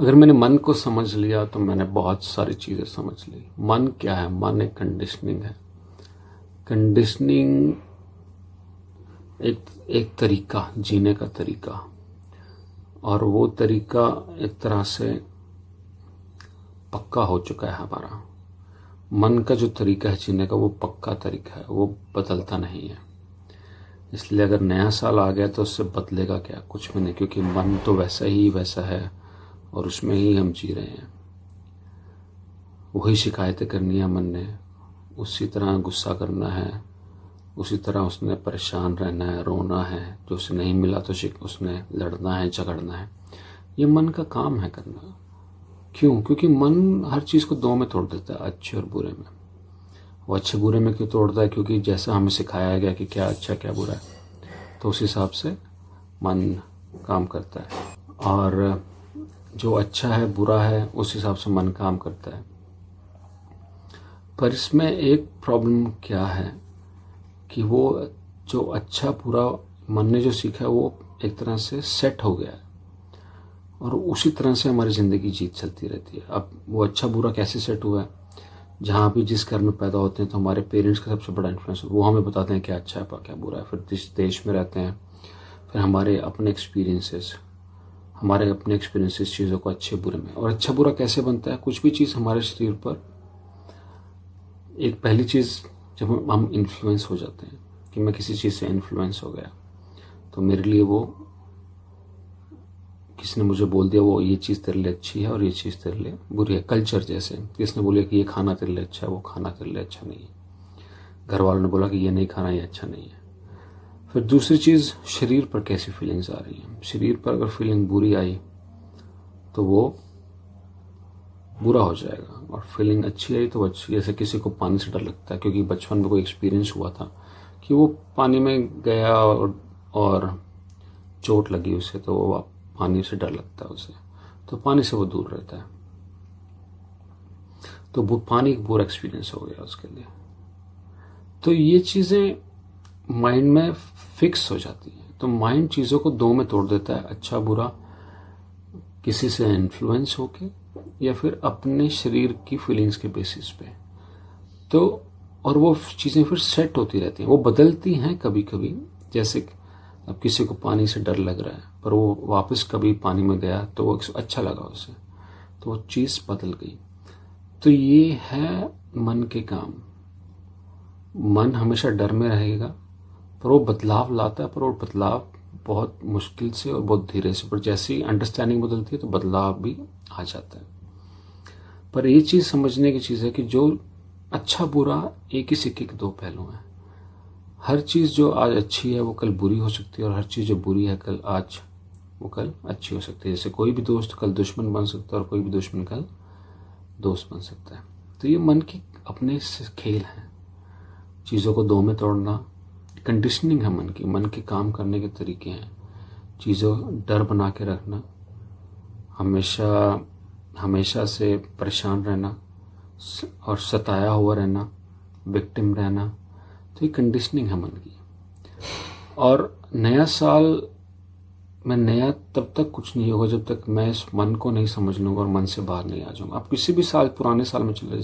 अगर मैंने मन को समझ लिया तो मैंने बहुत सारी चीज़ें समझ ली। मन क्या है? मन एक कंडीशनिंग है। कंडीशनिंग एक एक तरीका, जीने का तरीका, और वो तरीका एक तरह से पक्का हो चुका है हमारा। मन का जो तरीका है जीने का वो पक्का तरीका है, वो बदलता नहीं है। इसलिए अगर नया साल आ गया तो उससे बदलेगा क्या? कुछ भी नहीं, क्योंकि मन तो वैसा ही वैसा है और उसमें ही हम जी रहे हैं। वही शिकायतें करनी है मन ने, उसी तरह गुस्सा करना है, उसी तरह उसने परेशान रहना है, रोना है, जो उसे नहीं मिला तो उसने लड़ना है, झगड़ना है। ये मन का काम है करना। क्यों? क्योंकि मन हर चीज़ को दो में तोड़ देता है, अच्छे और बुरे में। वो अच्छे बुरे में क्यों तोड़ता है? क्योंकि जैसा हमें सिखाया गया कि क्या अच्छा क्या बुरा है, तो उस हिसाब से मन काम करता है। और जो अच्छा है बुरा है उस हिसाब से मन काम करता है। पर इसमें एक प्रॉब्लम क्या है कि वो जो अच्छा बुरा मन ने जो सीखा है वो एक तरह से सेट हो गया है और उसी तरह से हमारी ज़िंदगी जीत चलती रहती है। अब वो अच्छा बुरा कैसे सेट हुआ है? जहाँ भी जिस घर में पैदा होते हैं तो हमारे पेरेंट्स का सबसे बड़ा इन्फ्लुएंस, वो हमें बताते हैं क्या अच्छा है क्या बुरा है। फिर जिस देश में रहते हैं, फिर हमारे अपने एक्सपीरियंसेस चीज़ों को अच्छे बुरे में। और अच्छा बुरा कैसे बनता है? कुछ भी चीज़ हमारे शरीर पर, एक पहली चीज़, जब हम इन्फ्लुएंस हो जाते हैं कि मैं किसी चीज़ से इन्फ्लुएंस हो गया, तो मेरे लिए वो, किसी ने मुझे बोल दिया वो ये चीज़ तेरे लिए अच्छी है और ये चीज़ तेरे लिए बुरी है। कल्चर जैसे किसने बोला कि ये खाना तेरे लिए अच्छा है, वो खाना तेरे लिए अच्छा नहीं है। घर वालों ने बोला कि ये नहीं खाना, ये अच्छा नहीं है। फिर दूसरी चीज़, शरीर पर कैसी फीलिंग्स आ रही हैं। शरीर पर अगर फीलिंग बुरी आई तो वो बुरा हो जाएगा, और फीलिंग अच्छी आई तो अच्छी। जैसे किसी को पानी से डर लगता है क्योंकि बचपन में कोई एक्सपीरियंस हुआ था कि वो पानी में गया और चोट लगी उसे, तो वो पानी से डर लगता है उसे, तो पानी से वो दूर रहता है। तो वो पानी एक बुरा एक्सपीरियंस हो गया उसके लिए। तो ये चीज़ें माइंड में फिक्स हो जाती हैं। तो माइंड चीज़ों को दो में तोड़ देता है, अच्छा बुरा, किसी से इन्फ्लुएंस होके या फिर अपने शरीर की फीलिंग्स के बेसिस पे। तो और वो चीज़ें फिर सेट होती रहती हैं, वो बदलती हैं कभी कभी। जैसे अब किसी को पानी से डर लग रहा है पर वो वापस कभी पानी में गया तो वो अच्छा लगा उसे, तो वो चीज़ बदल गई। तो ये है मन के काम। मन हमेशा डर में रहेगा पर वो बदलाव लाता है, पर वो बदलाव बहुत मुश्किल से और बहुत धीरे से, पर जैसे ही अंडरस्टैंडिंग बदलती है तो बदलाव भी आ जाता है। पर ये चीज़ समझने की चीज़ है कि जो अच्छा बुरा एक ही सिक्के के दो पहलू हैं। हर चीज़ जो आज अच्छी है वो कल बुरी हो सकती है, और हर चीज़ जो बुरी है वो कल अच्छी हो सकती है। जैसे कोई भी दोस्त कल दुश्मन बन सकता है और कोई भी दुश्मन कल दोस्त बन सकता है। तो ये मन की अपने से खेल हैं, चीज़ों को दो में तोड़ना कंडीशनिंग है मन की। मन के काम करने के तरीके हैं, चीज़ों डर बना के रखना, हमेशा से परेशान रहना और सताया हुआ रहना, विक्टिम रहना, तो ये कंडीशनिंग है मन की। और नया साल में नया तब तक कुछ नहीं होगा जब तक मैं इस मन को नहीं समझ लूँगा और मन से बाहर नहीं आ जाऊँगा। आप किसी भी साल, पुराने साल में चले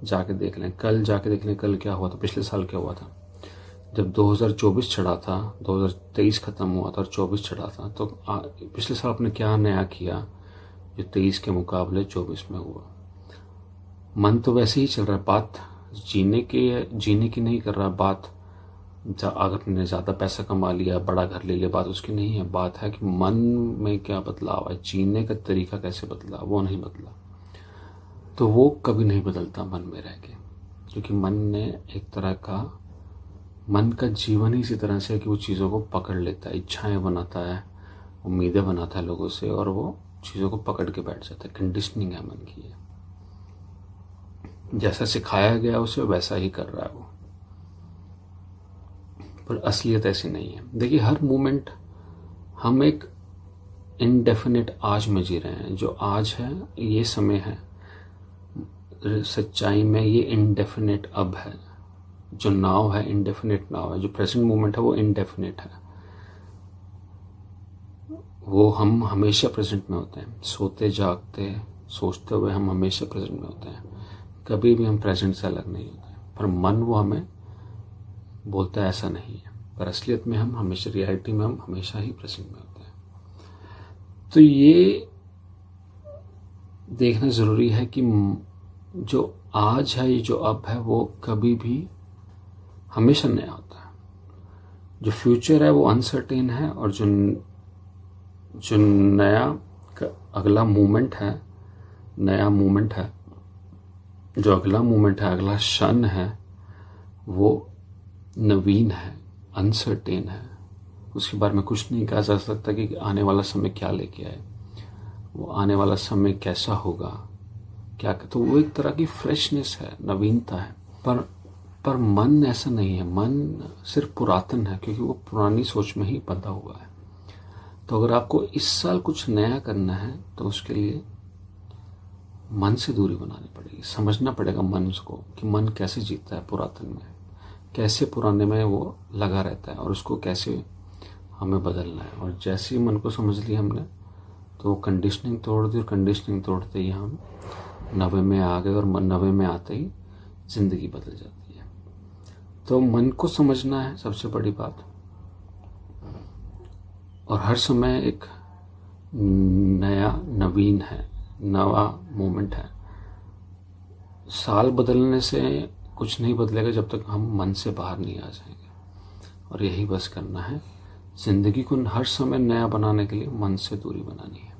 जाके देख लें, कल जाके देख लें कल क्या हुआ था, पिछले साल क्या हुआ था। जब 2024 चढ़ा था, 2023 ख़त्म हुआ था और 24 चढ़ा था, तो पिछले साल आपने क्या नया किया जो 23 के मुकाबले 24 में हुआ? मन तो वैसे ही चल रहा है, बात जीने की नहीं कर रहा। बात अगर आपने ज़्यादा पैसा कमा लिया, बड़ा घर ले लिया, बात उसकी नहीं है। बात है कि मन में क्या बदलाव है, जीने का तरीका कैसे बदला, वो नहीं बदला। तो वो कभी नहीं बदलता मन में रह के, क्योंकि मन का जीवन ही इसी तरह से है कि वो चीज़ों को पकड़ लेता है, इच्छाएं बनाता है, उम्मीदें बनाता है लोगों से, और वो चीज़ों को पकड़ के बैठ जाता है। कंडीशनिंग है मन की है, जैसा सिखाया गया उसे वैसा ही कर रहा है वो, पर असलियत ऐसी नहीं है। देखिए, हर मोमेंट हम एक इनडेफिनेट आज में जी रहे हैं। जो आज है, ये समय है, सच्चाई में ये इनडेफिनेट अब है। जो नाउ है इनडेफिनेट नाउ है, जो प्रेजेंट मोमेंट है वो इनडेफिनेट है। वो हम हमेशा प्रेजेंट में होते हैं, सोते जागते सोचते हुए हम हमेशा प्रेजेंट में होते हैं, कभी भी हम प्रेजेंट से अलग नहीं होते। पर मन वो हमें बोलता है ऐसा नहीं है, पर असलियत में हम हमेशा, रियलिटी में हम हमेशा ही प्रेजेंट में होते हैं। तो ये देखना ज़रूरी है कि जो आज है, ये जो अब है, वो कभी भी हमेशा नया होता है। जो फ्यूचर है वो अनसर्टेन है, और जो नया अगला मूवमेंट है, नया मूवमेंट है, जो अगला मूवमेंट है, अगला क्षण है, वो नवीन है, अनसर्टेन है। उसके बारे में कुछ नहीं कहा जा सकता कि आने वाला समय क्या लेके आए, वो आने वाला समय कैसा होगा, क्या। तो वो एक तरह की फ्रेशनेस है, नवीनता है। पर मन ऐसा नहीं है। मन सिर्फ पुरातन है, क्योंकि वो पुरानी सोच में ही बंधा हुआ है। तो अगर आपको इस साल कुछ नया करना है तो उसके लिए मन से दूरी बनानी पड़ेगी, समझना पड़ेगा मन को कि मन कैसे जीता है पुरातन में, कैसे पुराने में वो लगा रहता है, और उसको कैसे हमें बदलना है। और जैसे ही मन को समझ लिया हमने, तो कंडीशनिंग तोड़ दी, और कंडीशनिंग तोड़ते ही हम नवे में आ गए, और नवे में आते ही जिंदगी बदल जाती है। तो मन को समझना है सबसे बड़ी बात, और हर समय एक नया नवीन है, नवा मोमेंट है। साल बदलने से कुछ नहीं बदलेगा जब तक हम मन से बाहर नहीं आ जाएंगे, और यही बस करना है। जिंदगी को हर समय नया बनाने के लिए मन से दूरी बनानी है,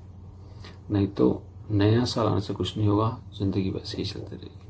नहीं तो नया साल आने से कुछ नहीं होगा, जिंदगी वैसे ही चलती रहेगी।